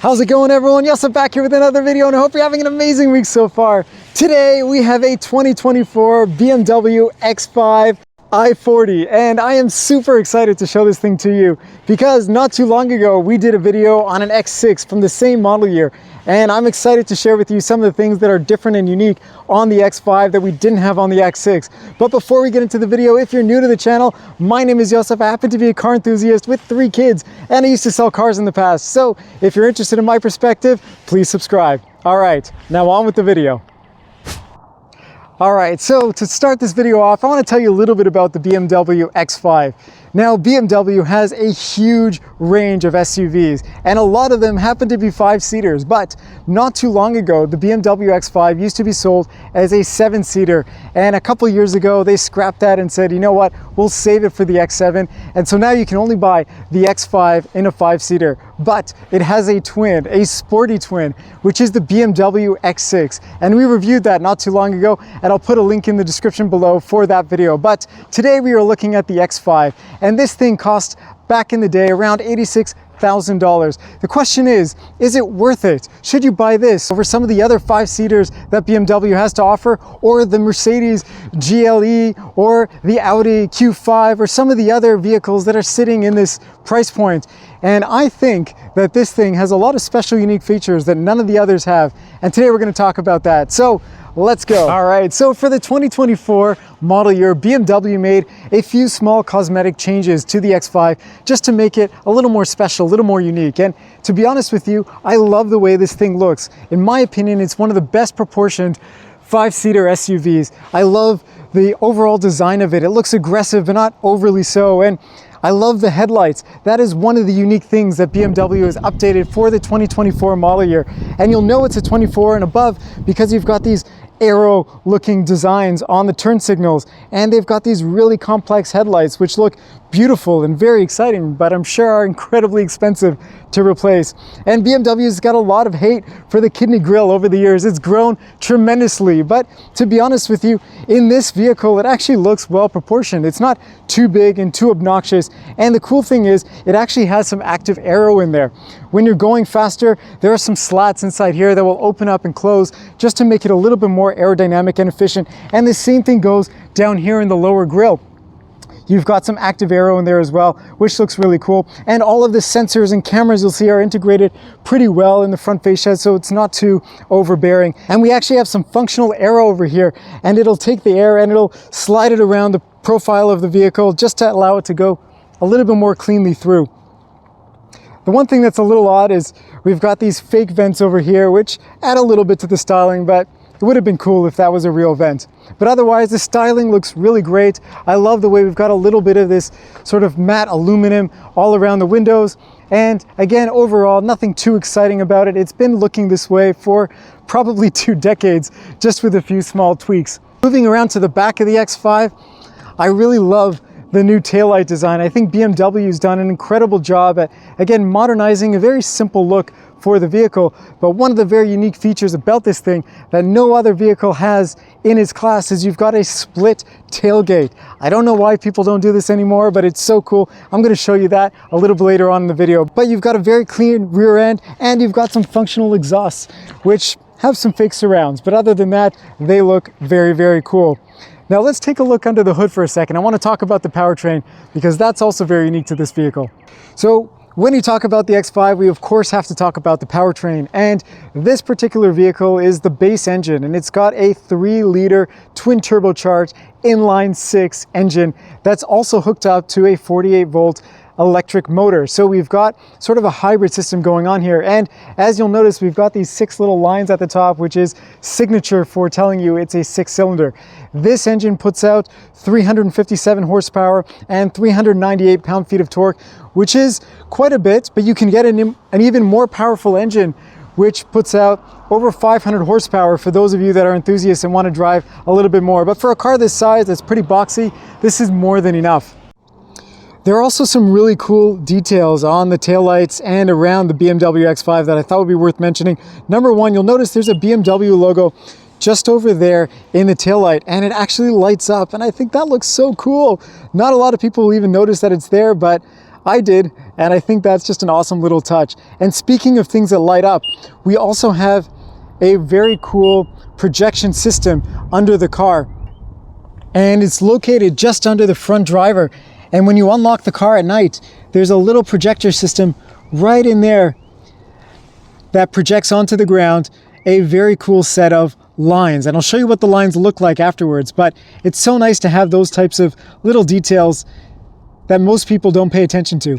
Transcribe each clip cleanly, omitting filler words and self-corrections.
How's it going, everyone? Yosef back here with another video, and I hope you're having an amazing week so far. Today we have a 2024 BMW X5 i40, and I am super excited to show this thing to you because not too long ago we did a video on an X6 from the same model year, and I'm excited to share with you some of the things that are different and unique on the X5 that we didn't have on the X6. But before we get into the video, if you're new to the channel, my name is Yosef. I happen to be a car enthusiast with 3 kids, and I used to sell cars in the past. So if you're interested in my perspective, please subscribe. All right, now on with the video. All right, so to start this video off, I want to tell you a little bit about the BMW X5. Now, BMW has a huge range of SUVs, and a lot of them happen to be 5-seaters, but not too long ago, the BMW X5 used to be sold as a 7-seater, and a couple years ago, they scrapped that and said, you know what, we'll save it for the X7, and so now you can only buy the X5 in a 5-seater, but it has a twin, a sporty twin, which is the BMW X6, and we reviewed that not too long ago, and I'll put a link in the description below for that video. But today we are looking at the X5, and this thing cost back in the day around $86,000. The question is it worth it? Should you buy this over some of the other 5-seaters that BMW has to offer, or the Mercedes GLE, or the Audi Q5, or some of the other vehicles that are sitting in this price point? And I think that this thing has a lot of special, unique features that none of the others have. And today we're going to talk about that. So let's go. All right, so for the 2024 model year, BMW made a few small cosmetic changes to the X5 just to make it a little more special, a little more unique. And to be honest with you, I love the way this thing looks. In my opinion, it's one of the best proportioned 5-seater SUVs. I love the overall design of it. It looks aggressive, but not overly so. And I love the headlights. That is one of the unique things that BMW has updated for the 2024 model year. And you'll know it's a 24 and above because you've got these arrow looking designs on the turn signals, and they've got these really complex headlights which look beautiful and very exciting, but I'm sure are incredibly expensive to replace. And BMW's got a lot of hate for the kidney grille over the years. It's grown tremendously, but to be honest with you, in this vehicle it actually looks well proportioned. It's not too big and too obnoxious, and the cool thing is it actually has some active aero in there. When you're going faster, there are some slats inside here that will open up and close just to make it a little bit more aerodynamic and efficient, and the same thing goes down here in the lower grille. You've got some active aero in there as well, which looks really cool. And all of the sensors and cameras you'll see are integrated pretty well in the front fascia, so it's not too overbearing. And we actually have some functional aero over here, and it'll take the air and it'll slide it around the profile of the vehicle just to allow it to go a little bit more cleanly through. The one thing that's a little odd is we've got these fake vents over here, which add a little bit to the styling, but it would have been cool if that was a real vent. But otherwise, the styling looks really great. I love the way we've got a little bit of this sort of matte aluminum all around the windows. And again, overall, nothing too exciting about it. It's been looking this way for probably 2 decades, just with a few small tweaks. Moving around to the back of the X5, I really love the new taillight design. I think BMW's done an incredible job at, again, modernizing a very simple look for the vehicle. But one of the very unique features about this thing that no other vehicle has in its class is you've got a split tailgate. I don't know why people don't do this anymore, but it's so cool. I'm going to show you that a little bit later on in the video. But you've got a very clean rear end, and you've got some functional exhausts, which have some fake surrounds. But other than that, they look very, very cool. Now let's take a look under the hood for a second. I want to talk about the powertrain because that's also very unique to this vehicle. So when you talk about the X5, we of course have to talk about the powertrain, and this particular vehicle is the base engine, and it's got a 3-liter twin turbocharged inline 6 engine that's also hooked up to a 48-volt electric motor. So we've got sort of a hybrid system going on here, and as you'll notice, we've got these 6 little lines at the top, which is signature for telling you it's a 6-cylinder. This engine puts out 357 horsepower and 398 pound-feet of torque, which is quite a bit, but you can get an even more powerful engine which puts out over 500 horsepower for those of you that are enthusiasts and want to drive a little bit more. But for a car this size that's pretty boxy, this is more than enough. There are also some really cool details on the taillights and around the BMW X5 that I thought would be worth mentioning. Number one, you'll notice there's a BMW logo just over there in the taillight, and it actually lights up, and I think that looks so cool. Not a lot of people will even notice that it's there, but I did, and I think that's just an awesome little touch. And speaking of things that light up, we also have a very cool projection system under the car. And it's located just under the front driver. And when you unlock the car at night, there's a little projector system right in there that projects onto the ground a very cool set of lines. And I'll show you what the lines look like afterwards, but it's so nice to have those types of little details that most people don't pay attention to.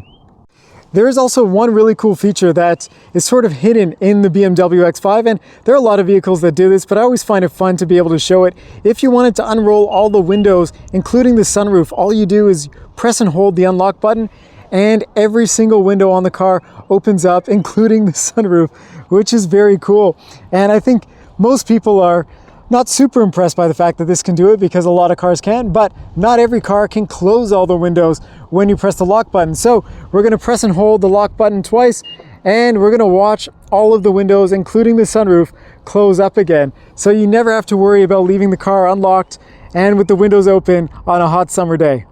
There is also one really cool feature that is sort of hidden in the BMW X5, and there are a lot of vehicles that do this, but I always find it fun to be able to show it. If you wanted to unroll all the windows, including the sunroof, all you do is press and hold the unlock button, and every single window on the car opens up, including the sunroof, which is very cool. And I think most people are not super impressed by the fact that this can do it, because a lot of cars can, but not every car can close all the windows when you press the lock button. So we're gonna press and hold the lock button twice, and we're gonna watch all of the windows, including the sunroof, close up again. So you never have to worry about leaving the car unlocked and with the windows open on a hot summer day.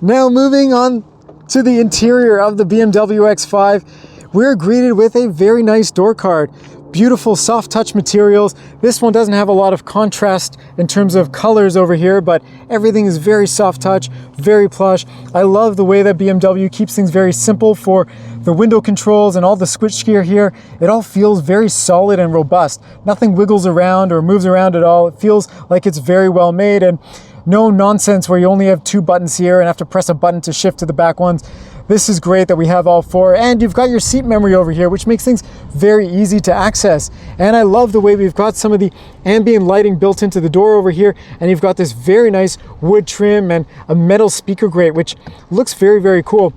Now moving on to the interior of the BMW X5, we're greeted with a very nice door card. Beautiful soft touch materials. This one doesn't have a lot of contrast in terms of colors over here, but everything is very soft touch, very plush. I love the way that BMW keeps things very simple for the window controls and all the switchgear here. It all feels very solid and robust. Nothing wiggles around or moves around at all. It feels like it's very well made, and no nonsense where you only have 2 buttons here and have to press a button to shift to the back ones. This is great that we have all 4, and you've got your seat memory over here, which makes things very easy to access. And I love the way we've got some of the ambient lighting built into the door over here, and you've got this very nice wood trim and a metal speaker grate, which looks very, very cool.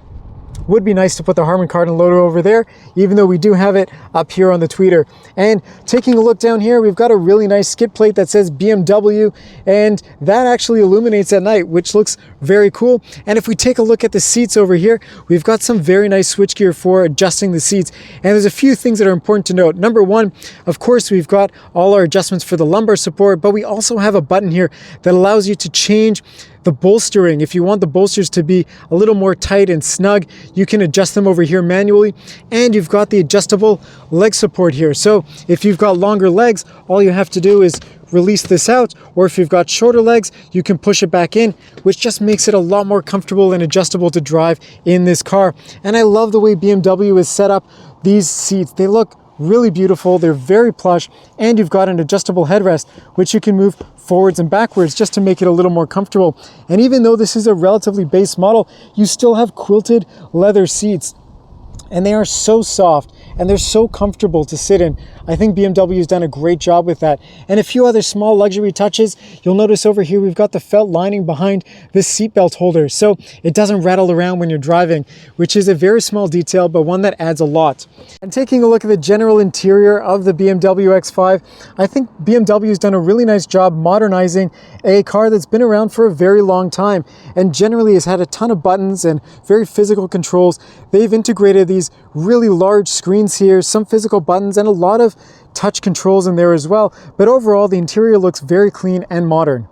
Would be nice to put the Harman Kardon logo over there, even though we do have it up here on the tweeter. And taking a look down here, we've got a really nice skid plate that says BMW, and that actually illuminates at night, which looks very cool. And if we take a look at the seats over here, we've got some very nice switchgear for adjusting the seats. And there's a few things that are important to note. Number one, of course, we've got all our adjustments for the lumbar support, but we also have a button here that allows you to change the bolstering. If you want the bolsters to be a little more tight and snug, you can adjust them over here manually. And you've got the adjustable leg support here. So if you've got longer legs, all you have to do is release this out, or if you've got shorter legs, you can push it back in, which just makes it a lot more comfortable and adjustable to drive in this car. And I love the way BMW has set up these seats. They look really beautiful, they're very plush, and you've got an adjustable headrest, which you can move forwards and backwards just to make it a little more comfortable. And even though this is a relatively base model, you still have quilted leather seats, and they are so soft and they're so comfortable to sit in. I think BMW has done a great job with that. And a few other small luxury touches. You'll notice over here we've got the felt lining behind this seatbelt holder, so it doesn't rattle around when you're driving, which is a very small detail, but one that adds a lot. And taking a look at the general interior of the BMW X5, I think BMW has done a really nice job modernizing a car that's been around for a very long time and generally has had a ton of buttons and very physical controls. They've integrated these really large screens here, some physical buttons, and a lot of touch controls in there as well. But overall, the interior looks very clean and modern.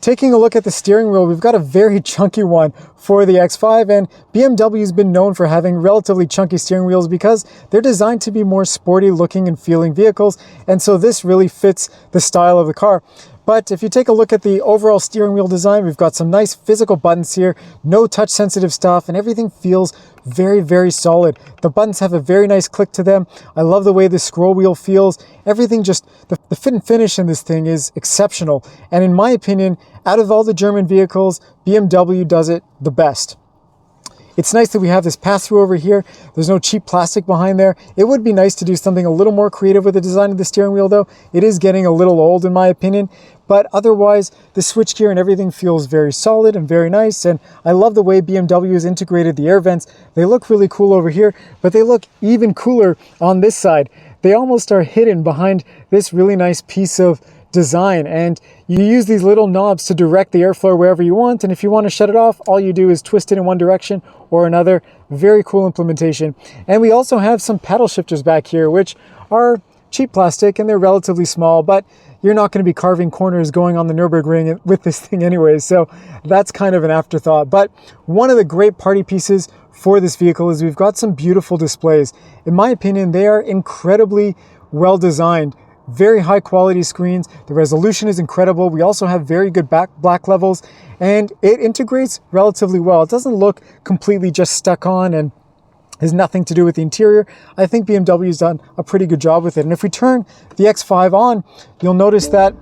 Taking a look at the steering wheel, we've got a very chunky one for the X5, and BMW has been known for having relatively chunky steering wheels because they're designed to be more sporty looking and feeling vehicles, and so this really fits the style of the car. But if you take a look at the overall steering wheel design, we've got some nice physical buttons here, no touch sensitive stuff, and everything feels very, very solid. The buttons have a very nice click to them. I love the way the scroll wheel feels. Everything just, the fit and finish in this thing is exceptional. And in my opinion, out of all the German vehicles, BMW does it the best. It's nice that we have this pass-through over here. There's no cheap plastic behind there. It would be nice to do something a little more creative with the design of the steering wheel though. It is getting a little old in my opinion, but otherwise the switchgear and everything feels very solid and very nice. And I love the way BMW has integrated the air vents. They look really cool over here, but they look even cooler on this side. They almost are hidden behind this really nice piece of design, and you use these little knobs to direct the airflow wherever you want, and if you want to shut it off, all you do is twist it in one direction or another. Very cool implementation. And we also have some paddle shifters back here, which are cheap plastic and they're relatively small, but you're not going to be carving corners going on the Nürburgring with this thing anyway, so that's kind of an afterthought. But one of the great party pieces for this vehicle is we've got some beautiful displays. In my opinion, they are incredibly well designed, very high quality screens. The resolution is incredible. We also have very good black levels, and it integrates relatively well. It doesn't look completely just stuck on and has nothing to do with the interior. I think BMW's done a pretty good job with it. And if we turn the X5 on, you'll notice that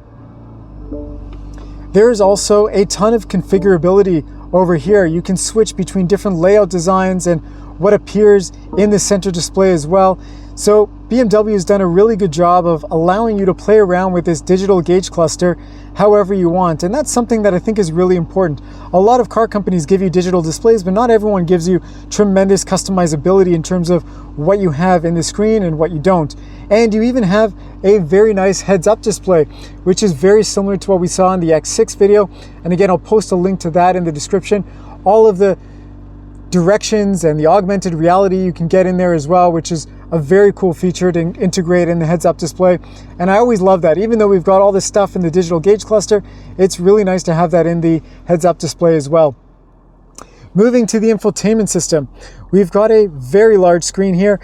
there's also a ton of configurability over here. You can switch between different layout designs and what appears in the center display as well. So BMW has done a really good job of allowing you to play around with this digital gauge cluster however you want. And that's something that I think is really important. A lot of car companies give you digital displays, but not everyone gives you tremendous customizability in terms of what you have in the screen and what you don't. And you even have a very nice heads-up display, which is very similar to what we saw in the X6 video. And again, I'll post a link to that in the description. All of the directions and the augmented reality you can get in there as well, which is a very cool feature to integrate in the heads-up display. And I always love that. Even though we've got all this stuff in the digital gauge cluster, it's really nice to have that in the heads-up display as well. Moving to the infotainment system, we've got a very large screen here,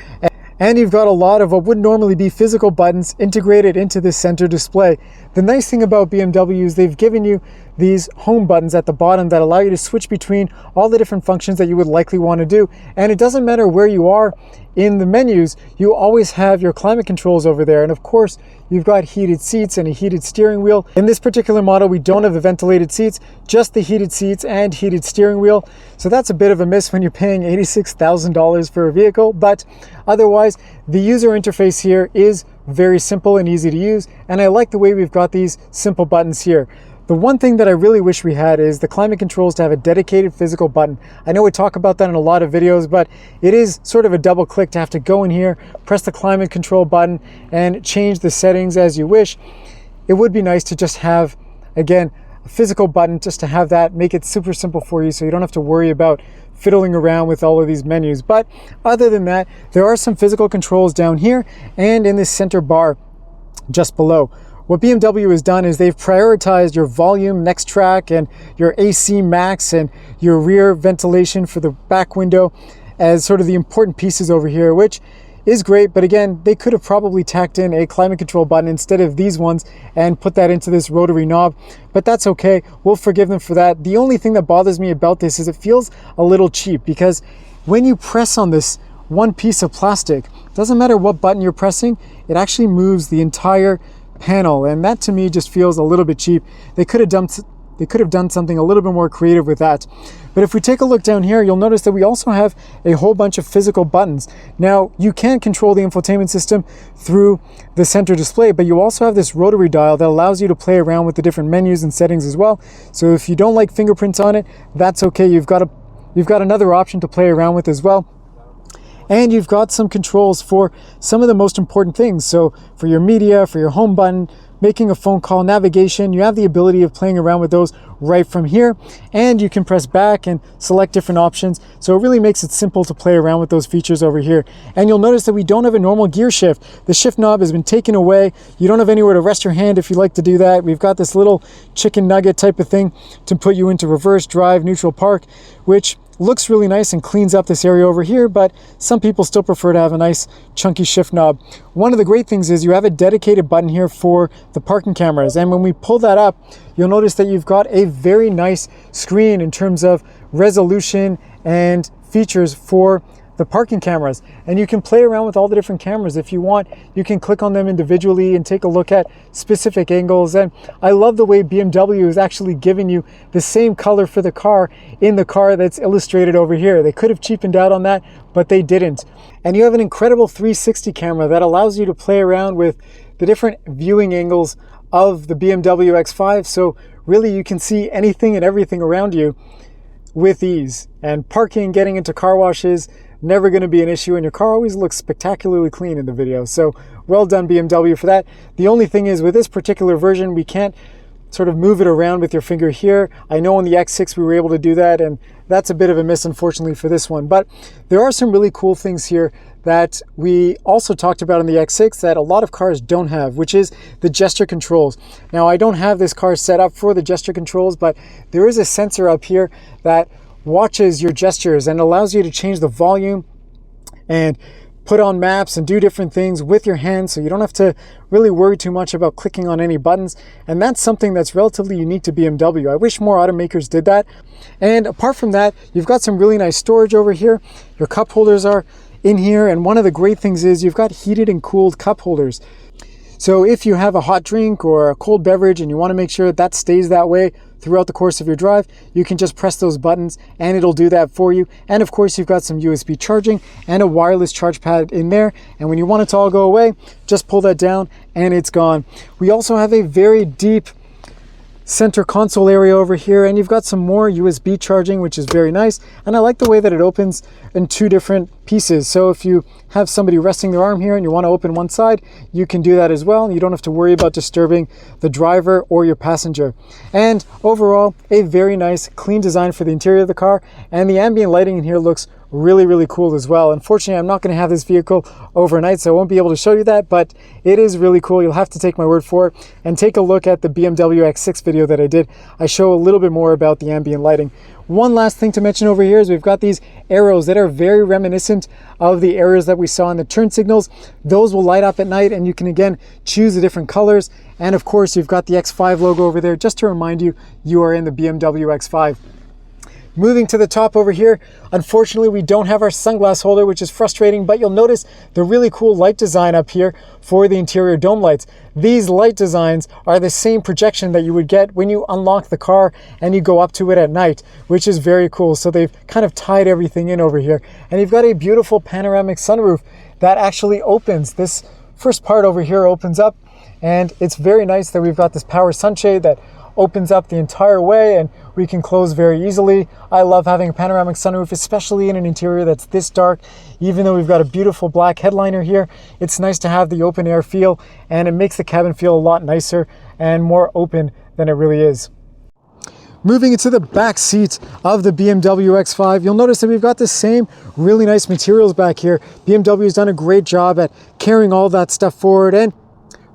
and you've got a lot of what would normally be physical buttons integrated into this center display. The nice thing about BMW is they've given you these home buttons at the bottom that allow you to switch between all the different functions that you would likely want to do. And it doesn't matter where you are in the menus, you always have your climate controls over there. And of course, you've got heated seats and a heated steering wheel. In this particular model, we don't have the ventilated seats, just the heated seats and heated steering wheel. So that's a bit of a miss when you're paying $86,000 for a vehicle. But otherwise, the user interface here is very simple and easy to use. And I like the way we've got these simple buttons here. The one thing that I really wish we had is the climate controls to have a dedicated physical button. I know we talk about that in a lot of videos, but it is sort of a double click to have to go in here, press the climate control button, and change the settings as you wish. It would be nice to just have, again, a physical button, just to have that, make it super simple for you so you don't have to worry about fiddling around with all of these menus. But other than that, there are some physical controls down here and in this center bar just below. What BMW has done is they've prioritized your volume next track and your AC max and your rear ventilation for the back window as sort of the important pieces over here, which is great. But again, they could have probably tacked in a climate control button instead of these ones and put that into this rotary knob, but that's okay. We'll forgive them for that. The only thing that bothers me about this is it feels a little cheap, because when you press on this one piece of plastic, doesn't matter what button you're pressing, it actually moves the entire panel, and that to me just feels a little bit cheap. They could have done something a little bit more creative with that. But if we take a look down here, you'll notice that we also have a whole bunch of physical buttons. Now, you can control the infotainment system through the center display, but you also have this rotary dial that allows you to play around with the different menus and settings as well. So if you don't like fingerprints on it, that's okay. You've got another option to play around with as well. And you've got some controls for some of the most important things. So for your media, for your home button, making a phone call, navigation, you have the ability of playing around with those right from here. And you can press back and select different options. So it really makes it simple to play around with those features over here. And you'll notice that we don't have a normal gear shift. The shift knob has been taken away. You don't have anywhere to rest your hand if you like to do that. We've got this little chicken nugget type of thing to put you into reverse, drive, neutral, park, which looks really nice and cleans up this area over here, but some people still prefer to have a nice chunky shift knob. One of the great things is you have a dedicated button here for the parking cameras, and when we pull that up, you'll notice that you've got a very nice screen in terms of resolution and features for the parking cameras, and you can play around with all the different cameras if you want. You can click on them individually and take a look at specific angles. And I love the way BMW is actually giving you the same color for the car in the car that's illustrated over here. They could have cheapened out on that, but they didn't. And you have an incredible 360 camera that allows you to play around with the different viewing angles of the BMW X5. So really you can see anything and everything around you with ease. And parking, getting into car washes, never going to be an issue, and your car always looks spectacularly clean in the video. So well done BMW for that. The only thing is with this particular version, we can't sort of move it around with your finger here. I know on the X6 we were able to do that, and that's a bit of a miss, unfortunately, for this one. But there are some really cool things here that we also talked about in the X6 that a lot of cars don't have, which is the gesture controls. Now, I don't have this car set up for the gesture controls, but there is a sensor up here that watches your gestures and allows you to change the volume and put on maps and do different things with your hands, so you don't have to really worry too much about clicking on any buttons. And that's something that's relatively unique to BMW. I wish more automakers did that. And apart from that, you've got some really nice storage over here. Your cup holders are in here, and one of the great things is you've got heated and cooled cup holders. So if you have a hot drink or a cold beverage and you want to make sure that stays that way throughout the course of your drive, you can just press those buttons and it'll do that for you. And of course, you've got some USB charging and a wireless charge pad in there. And when you want it to all go away, just pull that down and it's gone. We also have a very deep center console area over here, and you've got some more USB charging, which is very nice. And I like the way that it opens in two different pieces. So if you have somebody resting their arm here and you want to open one side, you can do that as well. You don't have to worry about disturbing the driver or your passenger. And overall, a very nice, clean design for the interior of the car. And the ambient lighting in here looks really, really cool as well. Unfortunately, I'm not going to have this vehicle overnight, so I won't be able to show you that, but it is really cool. You'll have to take my word for it and take a look at the BMW X6 video that I did. I show a little bit more about the ambient lighting. One last thing to mention over here is we've got these arrows that are very reminiscent of the arrows that we saw in the turn signals. Those will light up at night, and you can again choose the different colors. And of course, you've got the X5 logo over there just to remind you you are in the BMW X5. Moving to the top over here, unfortunately, we don't have our sunglass holder, which is frustrating, but you'll notice the really cool light design up here for the interior dome lights. These light designs are the same projection that you would get when you unlock the car and you go up to it at night, which is very cool. So they've kind of tied everything in over here. And you've got a beautiful panoramic sunroof that actually opens. This first part over here opens up, and it's very nice that we've got this power sunshade that opens up the entire way and we can close very easily. I love having a panoramic sunroof, especially in an interior that's this dark. Even though we've got a beautiful black headliner here, it's nice to have the open air feel, and it makes the cabin feel a lot nicer and more open than it really is. Moving into the back seat of the BMW X5, you'll notice that we've got the same really nice materials back here. BMW has done a great job at carrying all that stuff forward, and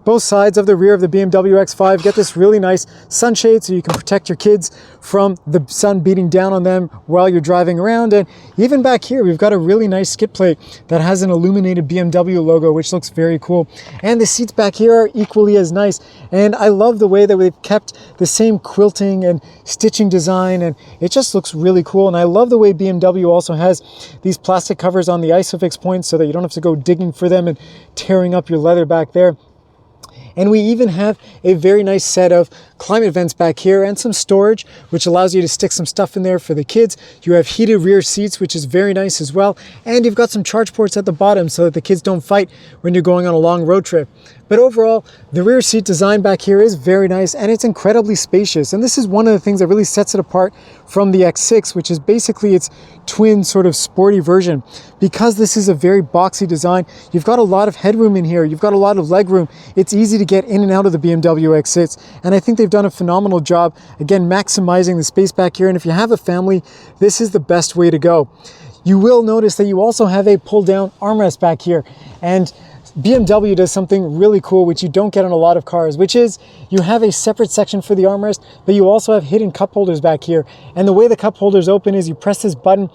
both sides of the rear of the BMW X5 get this really nice sunshade so you can protect your kids from the sun beating down on them while you're driving around. And even back here, we've got a really nice skid plate that has an illuminated BMW logo, which looks very cool. And the seats back here are equally as nice. And I love the way that we've kept the same quilting and stitching design, and it just looks really cool. And I love the way BMW also has these plastic covers on the ISOFIX points so that you don't have to go digging for them and tearing up your leather back there. And we even have a very nice set of climate vents back here and some storage, which allows you to stick some stuff in there for the kids. You have heated rear seats, which is very nice as well. And you've got some charge ports at the bottom so that the kids don't fight when you're going on a long road trip. But overall, the rear seat design back here is very nice, and it's incredibly spacious. And this is one of the things that really sets it apart from the X6, which is basically its twin sort of sporty version. Because this is a very boxy design, you've got a lot of headroom in here. You've got a lot of legroom. It's easy to get in and out of the BMW X6. And I think they've done a phenomenal job, again, maximizing the space back here. And if you have a family, this is the best way to go. You will notice that you also have a pull-down armrest back here. And BMW does something really cool, which you don't get on a lot of cars, which is you have a separate section for the armrest, but you also have hidden cup holders back here. And the way the cup holders open is you press this button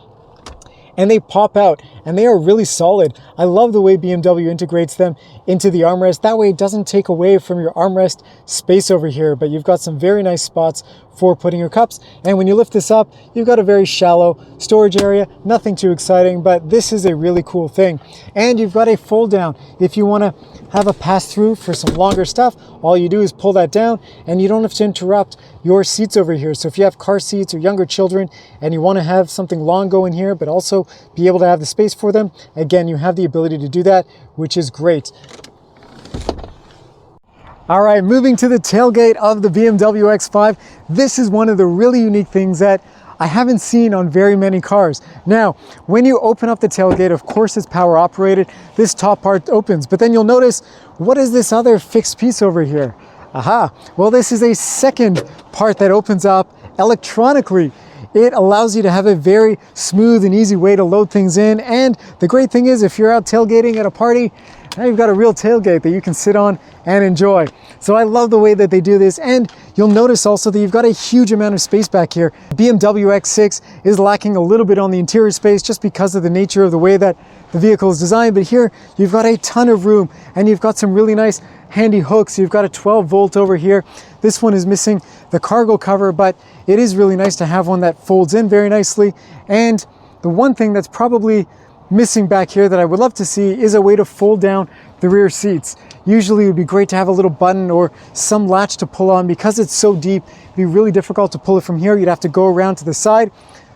and they pop out, and they are really solid. I love the way BMW integrates them into the armrest. That way it doesn't take away from your armrest space over here, but you've got some very nice spots for putting your cups. And when you lift this up, you've got a very shallow storage area, nothing too exciting, but this is a really cool thing. And you've got a fold down. If you want to have a pass through for some longer stuff, all you do is pull that down, and you don't have to interrupt your seats over here. So if you have car seats or younger children and you want to have something long go in here, but also be able to have the space for them, again, you have the ability to do that, which is great. All right, moving to the tailgate of the BMW X5. This is one of the really unique things that I haven't seen on very many cars. Now, when you open up the tailgate, of course it's power operated. This top part opens, but then you'll notice, what is this other fixed piece over here? Aha, well, this is a second part that opens up electronically. It allows you to have a very smooth and easy way to load things in. And the great thing is, if you're out tailgating at a party, now you've got a real tailgate that you can sit on and enjoy. So I love the way that they do this. And you'll notice also that you've got a huge amount of space back here. BMW X6 is lacking a little bit on the interior space just because of the nature of the way that the vehicle is designed. But here you've got a ton of room, and you've got some really nice handy hooks. You've got a 12 volt over here. This one is missing the cargo cover, but it is really nice to have one that folds in very nicely. And the one thing that's probably missing back here that I would love to see is a way to fold down the rear seats. Usually it would be great to have a little button or some latch to pull on. Because it's so deep, it'd be really difficult to pull it from here. You'd have to go around to the side.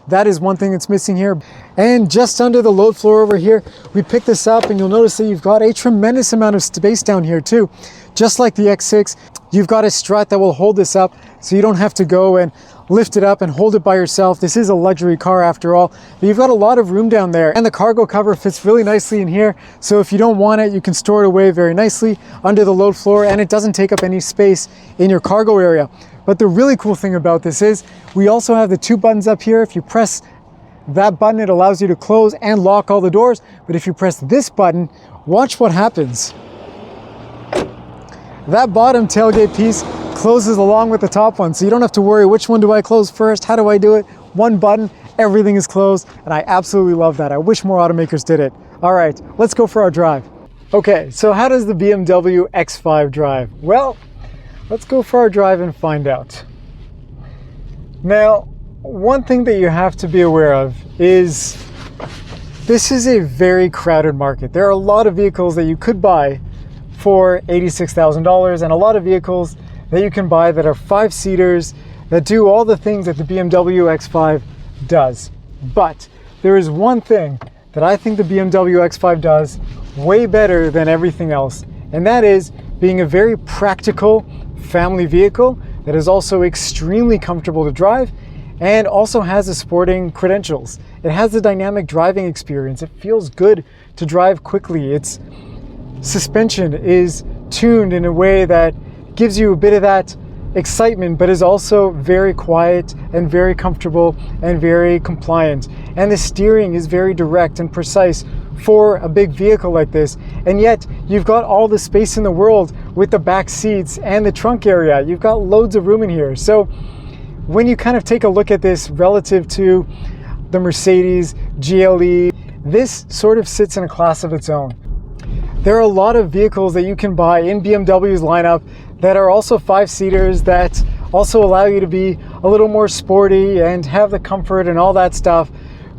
That is one thing that's missing here. And just under the load floor over here, we pick this up and you'll notice that you've got a tremendous amount of space down here too. Just like the X6, you've got a strut that will hold this up so you don't have to go and lift it up and hold it by yourself. This is a luxury car after all, but you've got a lot of room down there, and the cargo cover fits really nicely in here. So if you don't want it, you can store it away very nicely under the load floor, and it doesn't take up any space in your cargo area. But the really cool thing about this is we also have the two buttons up here. If you press that button, it allows you to close and lock all the doors. But if you press this button, watch what happens. That bottom tailgate piece closes along with the top one, so you don't have to worry which one do I close first, how do I do it. One button, everything is closed, and I absolutely love that. I wish more automakers did it. All right, let's go for our drive. Okay, so how does the BMW X5 drive? Well, let's go for our drive and find out. Now, one thing that you have to be aware of is this is a very crowded market. There are a lot of vehicles that you could buy for $86,000 and a lot of vehicles that you can buy that are 5-seaters that do all the things that the BMW X5 does. But there is one thing that I think the BMW X5 does way better than everything else, and that is being a very practical family vehicle that is also extremely comfortable to drive and also has the sporting credentials. It has the dynamic driving experience. It feels good to drive quickly. Its suspension is tuned in a way that gives you a bit of that excitement, but is also very quiet and very comfortable and very compliant. And the steering is very direct and precise for a big vehicle like this. And yet you've got all the space in the world with the back seats and the trunk area. You've got loads of room in here. So when you kind of take a look at this relative to the Mercedes GLE, this sort of sits in a class of its own. There are a lot of vehicles that you can buy in BMW's lineup that are also 5-seaters that also allow you to be a little more sporty and have the comfort and all that stuff.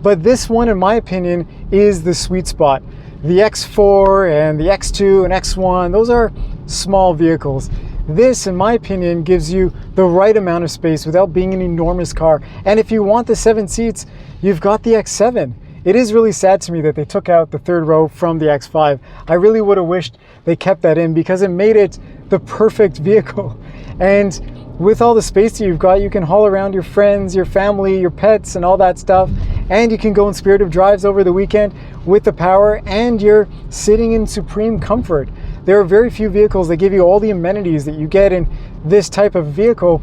But this one, in my opinion, is the sweet spot. The X4 and the X2 and X1, those are small vehicles. This, in my opinion, gives you the right amount of space without being an enormous car. And if you want the 7 seats, you've got the X7. It is really sad to me that they took out the third row from the X5. I really would have wished they kept that in because it made it the perfect vehicle. And with all the space that you've got, you can haul around your friends, your family, your pets, and all that stuff. And you can go in spirited drives over the weekend with the power, and you're sitting in supreme comfort. There are very few vehicles that give you all the amenities that you get in this type of vehicle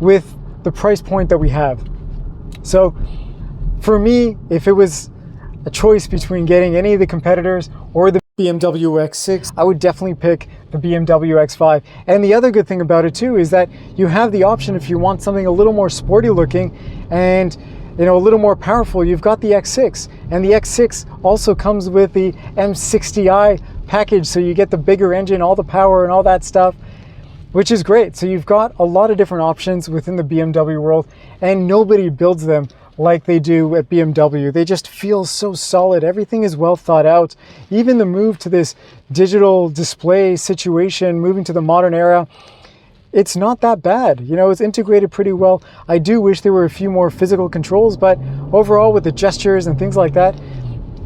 with the price point that we have. So for me, if it was a choice between getting any of the competitors or the BMW X6, I would definitely pick the BMW X5. And the other good thing about it too is that you have the option, if you want something a little more sporty looking and a little more powerful, you've got the X6. And the X6 also comes with the M60i package, so you get the bigger engine, all the power and all that stuff, which is great. So you've got a lot of different options within the BMW world, and nobody builds them like they do at BMW. They just feel so solid. Everything is well thought out. Even the move to this digital display situation, moving to the modern era, it's not that bad. It's integrated pretty well. I do wish there were a few more physical controls, but overall with the gestures and things like that,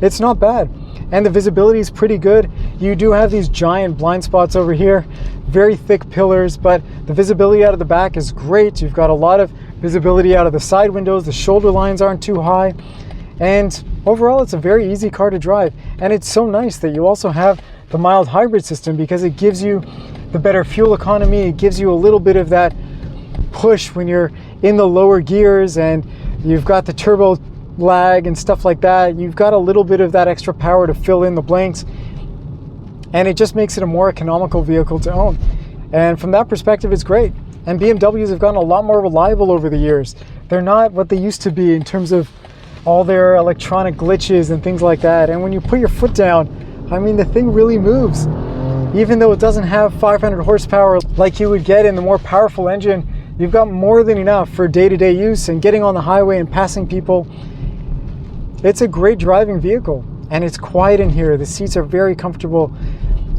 it's not bad. And the visibility is pretty good. You do have these giant blind spots over here, very thick pillars, but the visibility out of the back is great. You've got a lot of visibility out of the side windows. The shoulder lines aren't too high. And overall, it's a very easy car to drive. And it's so nice that you also have the mild hybrid system because it gives you the better fuel economy. It gives you a little bit of that push when you're in the lower gears and you've got the turbo lag and stuff like that. You've got a little bit of that extra power to fill in the blanks, and it just makes it a more economical vehicle to own. And from that perspective, it's great. And BMWs have gotten a lot more reliable over the years. They're not what they used to be in terms of all their electronic glitches and things like that. And when you put your foot down, I mean, the thing really moves. Even though it doesn't have 500 horsepower like you would get in the more powerful engine, you've got more than enough for day-to-day use and getting on the highway and passing people. It's a great driving vehicle, and it's quiet in here. The seats are very comfortable.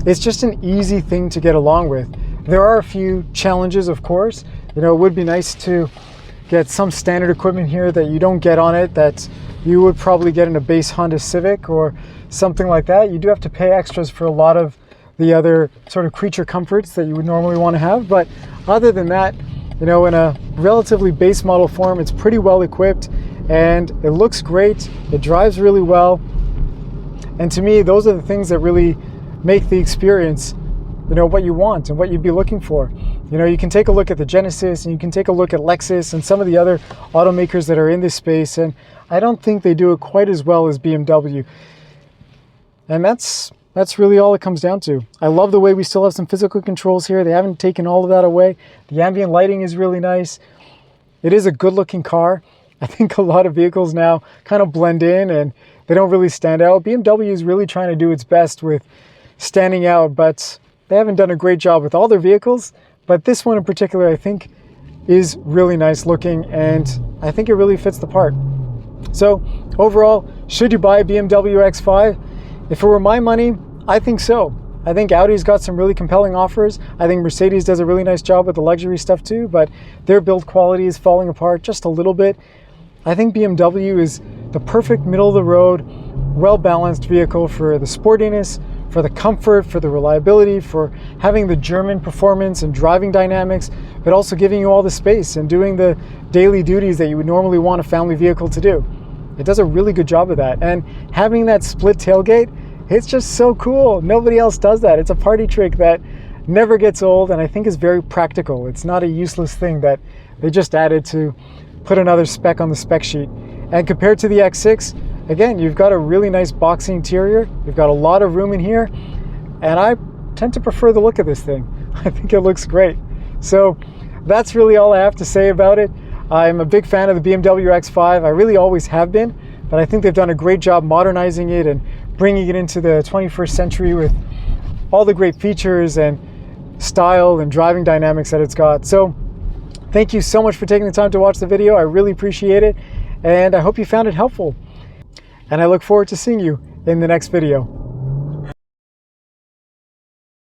It's just an easy thing to get along with. There are a few challenges, of course. You know, it would be nice to get some standard equipment here that you don't get on it, that you would probably get in a base Honda Civic or something like that. You do have to pay extras for a lot of the other sort of creature comforts that you would normally want to have. But other than that, you know, in a relatively base model form, it's pretty well equipped and it looks great. It drives really well. And to me, those are the things that really make the experience, you know, what you want and what you'd be looking for. You know, you can take a look at the Genesis and you can take a look at Lexus and some of the other automakers that are in this space, and I don't think they do it quite as well as BMW. And that's really all it comes down to. I love the way we still have some physical controls here. They haven't taken all of that away. The ambient lighting is really nice. It is a good looking car. I think a lot of vehicles now kind of blend in and they don't really stand out. BMW is really trying to do its best with standing out, but they haven't done a great job with all their vehicles. But this one in particular, I think, is really nice looking, and I think it really fits the part. So overall, should you buy a BMW X5? If it were my money, I think so. I think Audi's got some really compelling offers. I think Mercedes does a really nice job with the luxury stuff too, but their build quality is falling apart just a little bit. I think BMW is the perfect middle of the road, well-balanced vehicle for the sportiness, for the comfort, for the reliability, for having the German performance and driving dynamics, but also giving you all the space and doing the daily duties that you would normally want a family vehicle to do. It does a really good job of that. And having that split tailgate, it's just so cool. Nobody else does that. It's a party trick that never gets old and I think is very practical. It's not a useless thing that they just added to put another spec on the spec sheet. And compared to the X6, again, you've got a really nice boxy interior. You've got a lot of room in here, and I tend to prefer the look of this thing. I think it looks great. So that's really all I have to say about it. I'm a big fan of the BMW X5. I really always have been, but I think they've done a great job modernizing it and bringing it into the 21st century with all the great features and style and driving dynamics that it's got. So thank you so much for taking the time to watch the video. I really appreciate it, and I hope you found it helpful. And I look forward to seeing you in the next video.